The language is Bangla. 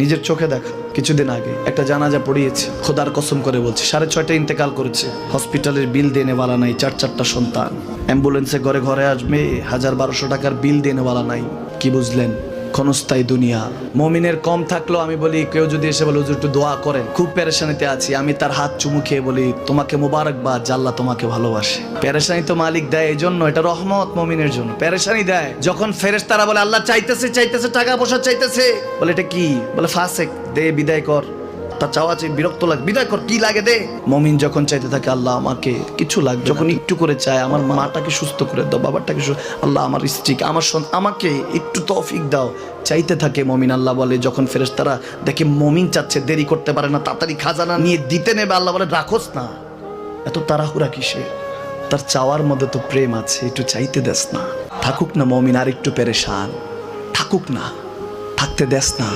নিজের চোখে দেখা কিছুদিন আগে একটা জানাজা পড়িয়েছে, খোদার কসম করে বলছে 6:30 ইন্তেকাল করেছে। হসপিটালের বিল দেনেওয়ালা নাই, 4 সন্তান, অ্যাম্বুলেন্সে ঘরে ঘরে আসবে, 1000-1200 টাকার বিল দেনেওয়ালা নাই। কি বুঝলেন? ক্ষণস্থায়ী দুনিয়া। মুমিনের কম থাকলেও আমি বলি, কেউ যদি এসে বলে হুজুর একটু দোয়া করেন, খুব পেরেশানিতে আছি, আমি তার হাত চুমু খেয়ে বলি তোমাকে মোবারকবাদ, আল্লাহ তোমাকে ভালোবাসে। পেরেশানি তো মালিক দেয়, এই জন্য এটা রহমত মুমিনের জন্য। পেরেশানি দেয় যখন ফেরেশতারা বলে আল্লাহ চাইতেছে টাকা পয়সা চাইতেছে, বলে এটা কি? বলে ফাসেক, দে বিদায় কর। তার চাওয়া চাই, বিরক্ত লাগে, বিদায় কর, কি লাগে দে। মুমিন যখন চাইতে থাকে আল্লাহ আমাকে কিছু লাগবে, যখন একটু করে চায় আমার মাটাকে সুস্থ করে দাও, বাবাটাকে আল্লাহ আমার স্ত্রীকে, আমার আমাকে একটু তৌফিক দাও, চাইতে থাকে মুমিন। আল্লাহ বলে যখন ফেরেশতারা দেখে মুমিন চাচ্ছে, দেরি করতে পারে না, তাড়াতাড়ি খাজানা নিয়ে দিতে নেবে, আল্লাহ বলে রাখোস না, এত তাড়াহুড়া কিসে? তার চাওয়ার মধ্যে তো প্রেম আছে, একটু চাইতে দেস না। থাকুক না মুমিন আর একটু পেরেশান, থাকুক না, থাকতে দেস না।